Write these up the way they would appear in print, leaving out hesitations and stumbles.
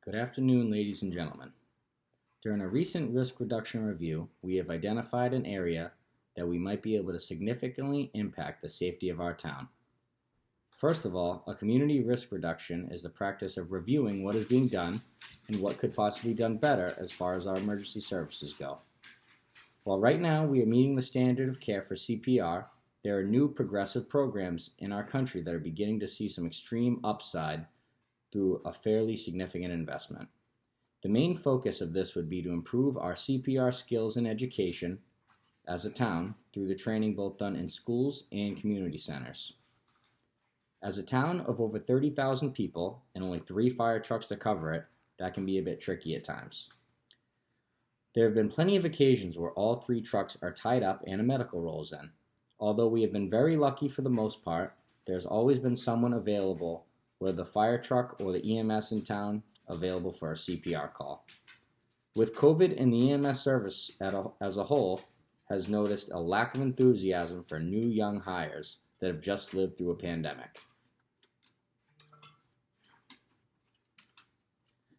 Good afternoon, ladies and gentlemen. During a recent risk reduction review, we have identified an area that we might be able to significantly impact the safety of our town. First of all, a community risk reduction is the practice of reviewing what is being done and what could possibly be done better as far as our emergency services go. While right now we are meeting the standard of care for CPR, there are new progressive programs in our country that are beginning to see some extreme upside through a fairly significant investment. The main focus of this would be to improve our CPR skills and education as a town through the training both done in schools and community centers. As a town of over 30,000 people and only 3 fire trucks to cover it, that can be a bit tricky at times. There have been plenty of occasions where all 3 trucks are tied up and a medical rolls in. Although we have been very lucky for the most part, there's always been someone available, whether the fire truck or the EMS in town, available for a CPR call. With COVID and the EMS service as a whole has noticed a lack of enthusiasm for new young hires that have just lived through a pandemic.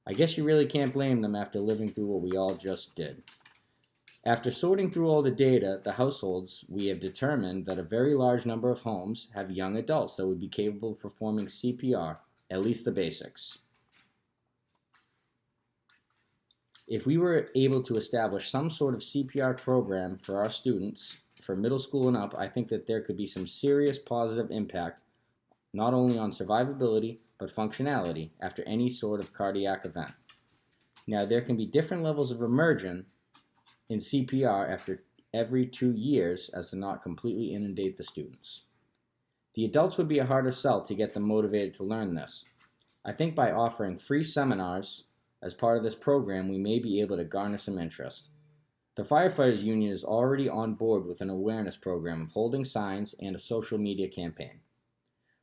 I guess you really can't blame them after living through what we all just did. After sorting through all the data, the households, we have determined that a very large number of homes have young adults that would be capable of performing CPR, at least the basics. If we were able to establish some sort of CPR program for our students, for middle school and up, I think that there could be some serious positive impact, not only on survivability, but functionality after any sort of cardiac event. Now, there can be different levels of immersion in CPR after every 2 years as to not completely inundate the students. The adults would be a harder sell to get them motivated to learn this. I think by offering free seminars as part of this program, we may be able to garner some interest. The Firefighters Union is already on board with an awareness program of holding signs and a social media campaign.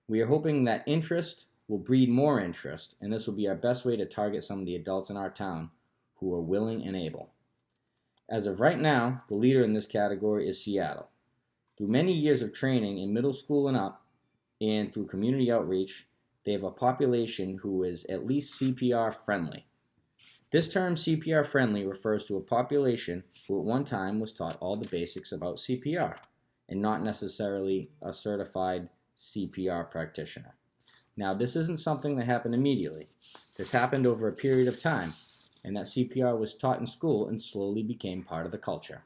We are hoping that interest will breed more interest, and this will be our best way to target some of the adults in our town who are willing and able. As of right now, the leader in this category is Seattle. Through many years of training in middle school and up, and through community outreach, they have a population who is at least CPR friendly. This term CPR friendly refers to a population who at one time was taught all the basics about CPR, and not necessarily a certified CPR practitioner. Now, this isn't something that happened immediately. This happened over a period of time, and that CPR was taught in school and slowly became part of the culture.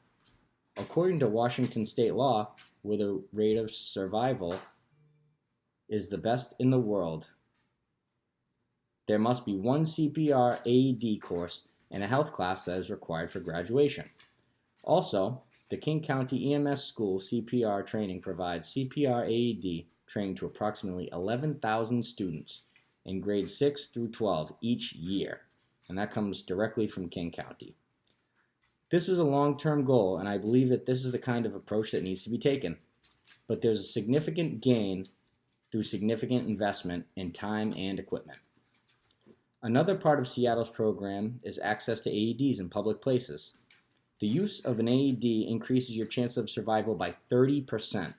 According to Washington state law, where the rate of survival is the best in the world, there must be one CPR AED course and a health class that is required for graduation. Also, the King County EMS School CPR training provides CPR AED training to approximately 11,000 students in grades 6 through 12 each year, and that comes directly from King County. This was a long-term goal, and I believe that this is the kind of approach that needs to be taken. But there's a significant gain through significant investment in time and equipment. Another part of Seattle's program is access to AEDs in public places. The use of an AED increases your chance of survival by 30%.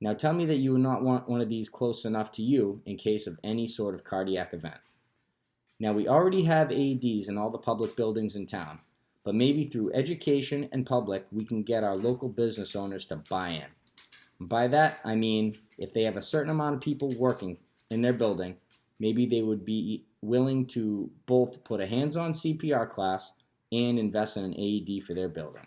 Now tell me that you would not want one of these close enough to you in case of any sort of cardiac event. Now, we already have AEDs in all the public buildings in town, but maybe through education and public, we can get our local business owners to buy in. And by that, I mean if they have a certain amount of people working in their building, maybe they would be willing to both put a hands-on CPR class and invest in an AED for their building.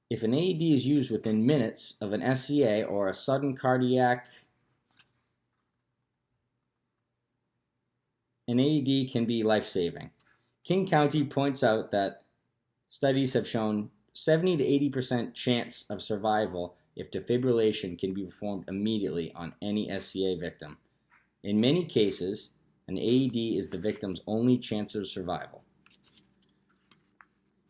If an AED is used within minutes of an SCA or a sudden cardiac, an AED can be life-saving. King County points out that studies have shown 70 to 80% chance of survival if defibrillation can be performed immediately on any SCA victim. In many cases, an AED is the victim's only chance of survival.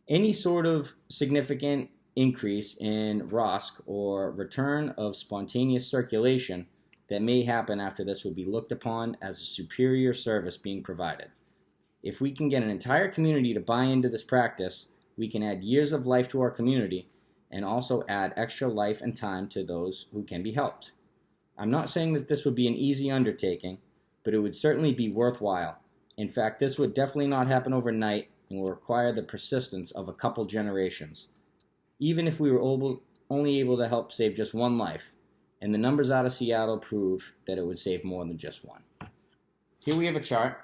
Any sort of significant increase in ROSC or return of spontaneous circulation that may happen after this would be looked upon as a superior service being provided. If we can get an entire community to buy into this practice, we can add years of life to our community and also add extra life and time to those who can be helped. I'm not saying that this would be an easy undertaking, but it would certainly be worthwhile. In fact, this would definitely not happen overnight and will require the persistence of a couple generations. Even if we were only able to help save just one life, and the numbers out of Seattle prove that it would save more than just one. Here we have a chart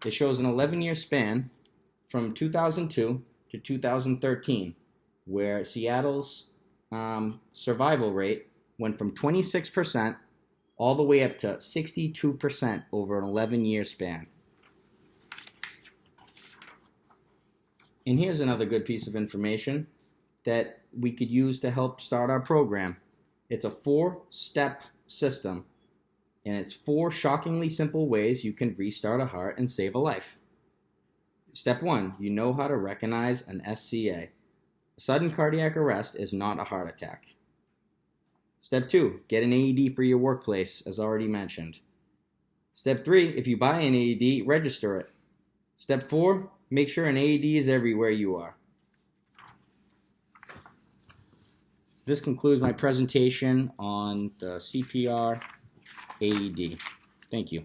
that shows an 11-year span from 2002 to 2013, where Seattle's survival rate went from 26% all the way up to 62% over an 11-year span. And here's another good piece of information that we could use to help start our program. It's a 4-step system, and it's 4 shockingly simple ways you can restart a heart and save a life. Step 1, you know how to recognize an SCA. A sudden cardiac arrest is not a heart attack. Step 2, get an AED for your workplace, as already mentioned. Step 3, if you buy an AED, register it. Step 4, make sure an AED is everywhere you are. This concludes my presentation on the CPR AED. Thank you.